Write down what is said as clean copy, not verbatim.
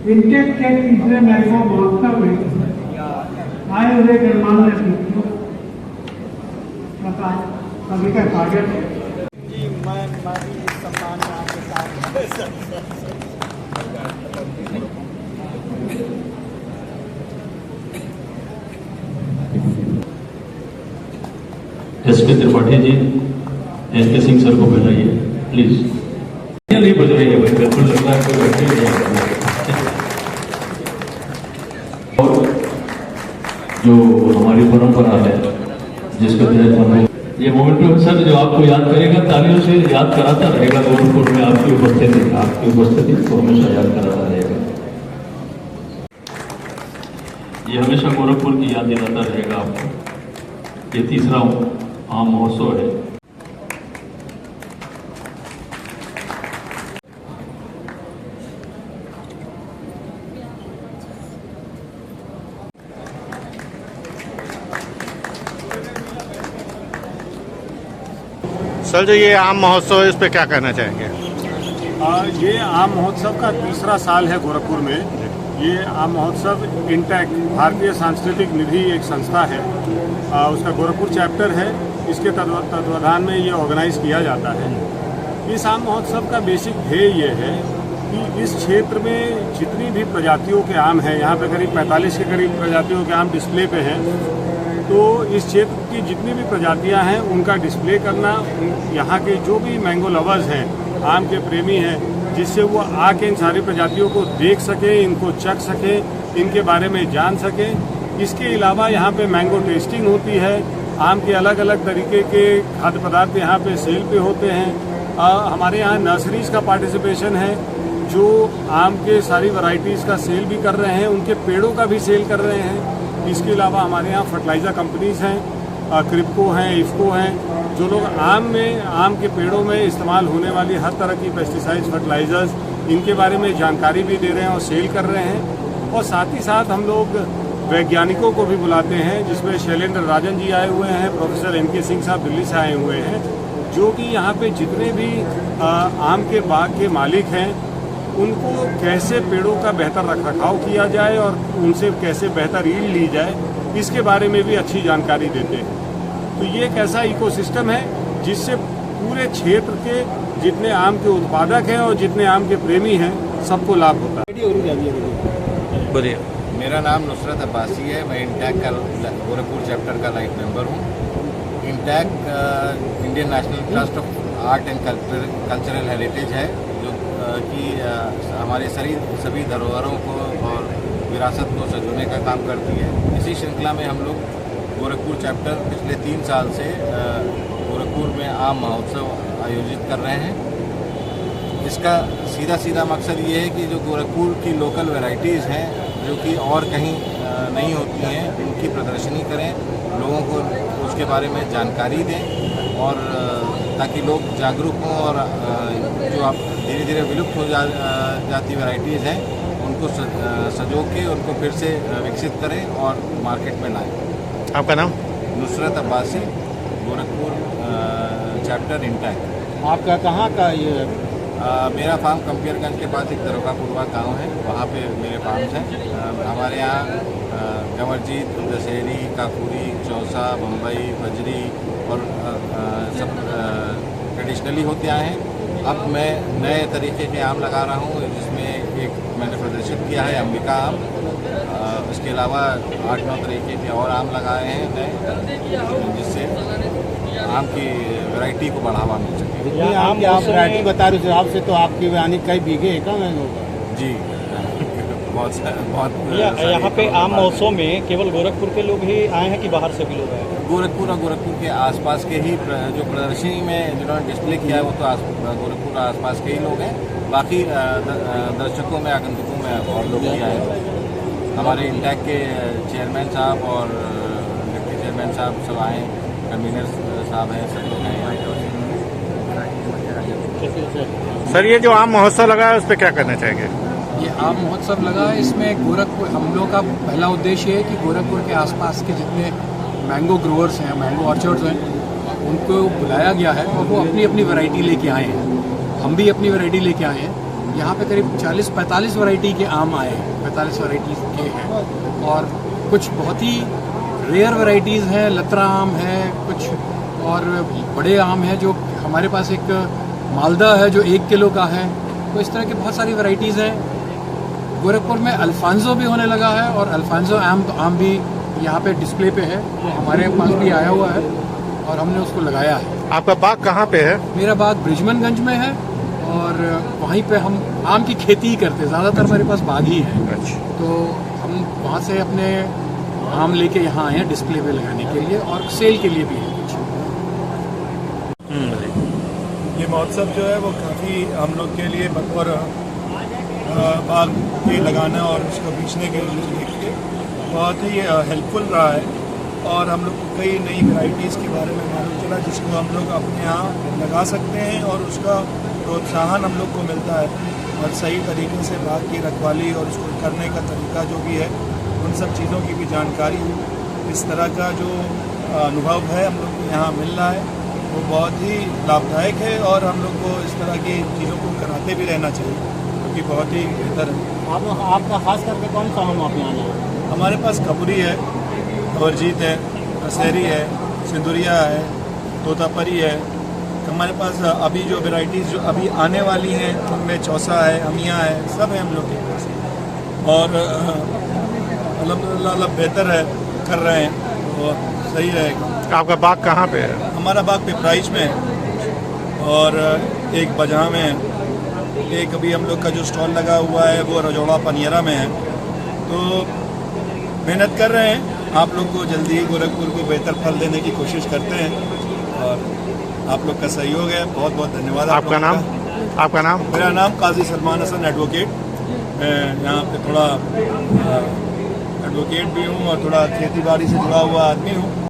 Intake के तीसरे mango महोत्सव में आए हुए गणमान्य अतिथियों का सभी का स्वागत है। जी मैं भी सम्मान आपके साथ SP Tripathi ji, SP Singh sir को बुलाइए प्लीज। नहीं बज रही है भाई, बिल्कुल लग रहा है कोई बैठे नहीं है। और जो हमारी परंपरा है जिसके तहत हम ये मोमेंट सर जो आपको याद करेगा, तालियों से याद कराता रहेगा। गोरखपुर में आपकी उपस्थिति को हमेशा याद कराता रहेगा। ये हमेशा गोरखपुर की याद दिलाता रहेगा आपको। ये तीसरा आम महोत्सव है। सर जो ये आम महोत्सव है, इस पे क्या कहना चाहेंगे? ये आम महोत्सव का तीसरा साल है गोरखपुर में। ये आम महोत्सव इंटैक भारतीय सांस्कृतिक निधि एक संस्था है, उसका गोरखपुर चैप्टर है। इसके तत्वाधान में ये ऑर्गेनाइज किया जाता है। इस आम महोत्सव का बेसिक ध्येय ये है कि इस क्षेत्र में जितनी भी प्रजातियों के आम हैं, यहाँ पे करीब 45 के करीब प्रजातियों के आम डिस्प्ले पे हैं, तो इस क्षेत्र की जितनी भी प्रजातियां हैं उनका डिस्प्ले करना, यहाँ के जो भी मैंगो लवर्स हैं, आम के प्रेमी हैं, जिससे वो आके इन सारी प्रजातियों को देख सकें, इनको चख सकें, इनके बारे में जान सकें। इसके अलावा यहाँ पे मैंगो टेस्टिंग होती है। आम के अलग अलग तरीके के खाद्य पदार्थ यहाँ पे सेल पे होते हैं। हमारे यहाँ नर्सरीज का पार्टिसिपेशन है जो आम के सारी वैरायटीज़ का सेल भी कर रहे हैं, उनके पेड़ों का भी सेल कर रहे हैं। इसके अलावा हमारे यहाँ फर्टिलाइज़र कंपनीज हैं, क्रिप्को हैं, इफ्को हैं, जो लोग आम के पेड़ों में इस्तेमाल होने वाली हर तरह की पेस्टिसाइड्स, फर्टिलाइज़र्स, इनके बारे में जानकारी भी दे रहे हैं और सेल कर रहे हैं। और साथ ही साथ हम लोग वैज्ञानिकों को भी बुलाते हैं, जिसमें शैलेंद्र राजन जी आए हुए हैं, प्रोफेसर एनके सिंह साहब दिल्ली से आए हुए हैं, जो कि यहाँ पे जितने भी आम के बाग के मालिक हैं उनको कैसे पेड़ों का बेहतर रखरखाव किया जाए और उनसे कैसे बेहतर ईल्ड ली जाए, इसके बारे में भी अच्छी जानकारी देते हैं। तो ये एक ऐसा इकोसिस्टम है जिससे पूरे क्षेत्र के जितने आम के उत्पादक हैं और जितने आम के प्रेमी हैं सबको लाभ होता है। बोलिए। मेरा नाम नुसरत अब्बासी है। मैं इंटैक का गोरखपुर चैप्टर का लाइफ मेंबर हूँ। INTACH Indian National Trust of Art and Cultural Heritage है, जो कि हमारे सभी धरोहरों को और विरासत को संजोने का काम करती है। इसी श्रृंखला में हम लोग गोरखपुर चैप्टर पिछले 3 साल से गोरखपुर में आम महोत्सव आयोजित कर रहे हैं। इसका सीधा मकसद ये है कि जो गोरखपुर की लोकल वैरायटीज़ हैं, जो कि और कहीं नहीं होती हैं, उनकी प्रदर्शनी करें, लोगों को उसके बारे में जानकारी दें, और ताकि लोग जागरूक हों और जो आप धीरे धीरे विलुप्त हो जाती वैरायटीज़ हैं उनको सजो के उनको फिर से विकसित करें और मार्केट में लाएं। आपका नाम? नुसरत अब्बासी, गोरखपुर चैप्टर इंटैक। आपका कहाँ का ये? मेरा फार्म कंपियरगंज के पास एक दरोगापुरवा गांव है, वहाँ पे मेरे फार्म्स हैं। हमारे यहाँ कंवरजीत, दशहरी, काकुरी, चौसा, बम्बई, बजरी और सब ट्रेडिशनली होते आए हैं। अब मैं नए तरीके के आम लगा रहा हूँ, जिसमें एक मैंने प्रदर्शित किया है अंबिका आम। इसके अलावा 8-9 तरीके के और आम लगाए हैं नए, जिससे आम की वैरायटी को बढ़ावा मिल सके। जितनी आम आप वैरायटी बता रहे हो हिसाब से तो आपकी यानी कई बीघे है कम है? जी बहुत। यहाँ पे आम महोत्सव में केवल गोरखपुर के लोग ही आए हैं कि बाहर से भी लोग आए हैं? गोरखपुर और गोरखपुर के आसपास के ही जो प्रदर्शनी में जिन्होंने डिस्प्ले किया है वो तो गोरखपुर आसपास के ही लोग हैं। बाकी दर्शकों में, आगंतुकों में और लोग भी आए हैं। हमारे इंटैक के चेयरमैन साहब और डिप्टी चेयरमैन साहब सब आए, कन्वीनर साहब हैं, सब लोग हैं। सर ये जो आम महोत्सव लगा है, उस पर क्या करना चाहेंगे? ये आम महोत्सव लगा है, इसमें गोरखपुर, हम लोग का पहला उद्देश्य है कि गोरखपुर के आसपास के जितने मैंगो ग्रोअर्स हैं, मैंगो ऑर्चर्ड्स हैं, उनको बुलाया गया है और वो अपनी अपनी वैरायटी लेके आए हैं। हम भी अपनी वैरायटी लेके आए हैं। यहाँ पे करीब 40-45 वैरायटी के आम आए हैं, 45 वैरायटीज़ के हैं, और कुछ बहुत ही रेयर वैरायटीज़ हैं, लतरा आम है कुछ, और बड़े आम हैं जो हमारे पास एक मालदा है जो 1 किलो का है। तो इस तरह की बहुत सारी वैरायटीज़ हैं। गोरखपुर में अल्फांजो भी होने लगा है, और अल्फांजो आम भी यहाँ पे डिस्प्ले पे है, वो हमारे पास भी आया हुआ है और हमने उसको लगाया है। आपका बाग कहाँ पे है? मेरा बाग ब्रिजमनगंज में है, और वहीं पे हम आम की खेती ही करते हैं, ज़्यादातर हमारे पास बाग ही है। अच्छा। तो हम वहाँ से अपने आम लेके यहाँ आए हैं डिस्प्ले पे लगाने के लिए, और सेल के लिए भी है कुछ। ये महोत्सव जो है वो काफ़ी हम लोग के लिए बतौर बाग के लगाना और उसको बेचने के लिए बहुत ही हेल्पफुल रहा है, और हम लोग को कई नई वैरायटीज़ के बारे में मालूम चला जिसको हम लोग अपने यहाँ लगा सकते हैं, और उसका प्रोत्साहन हम लोग को मिलता है, और सही तरीके से बाग की रखवाली और उसको करने का तरीका जो भी है उन सब चीज़ों की भी जानकारी, इस तरह का जो अनुभव है हम लोग को यहाँ मिल रहा है वो बहुत ही लाभदायक है, और हम लोग को इस तरह की चीज़ों को कराते भी रहना चाहिए क्योंकि बहुत ही बेहतर है। आपका खास करके कौन सा आम आप यहाँ आए? हमारे पास कबूरी है, अवरजीत है, दशहरी है, सिंदुरिया है, तोतापरी है। हमारे पास अभी जो वेराइटीज़ जो अभी आने वाली हैं उनमें चौसा है, अमिया है, सब है हम लोग के पास, और अल्हम्दुलिल्लाह बेहतर है, कर रहे हैं तो सही रहेगा। आपका बाग कहाँ पे है? हमारा बाग पिपराइच में है और एक बजहाँ में है। एक अभी हम लोग का जो स्टॉल लगा हुआ है वो रजौड़ा पनियरा में है। तो मेहनत कर रहे हैं, आप लोग को जल्दी ही गोरखपुर को बेहतर फल देने की कोशिश करते हैं, और आप लोग का सहयोग है। बहुत बहुत धन्यवाद। आपका नाम? आपका नाम? मेरा नाम काजी सलमान हसन एडवोकेट। मैं यहाँ पे थोड़ा एडवोकेट भी हूँ और थोड़ा खेती बाड़ी से जुड़ा हुआ आदमी हूँ।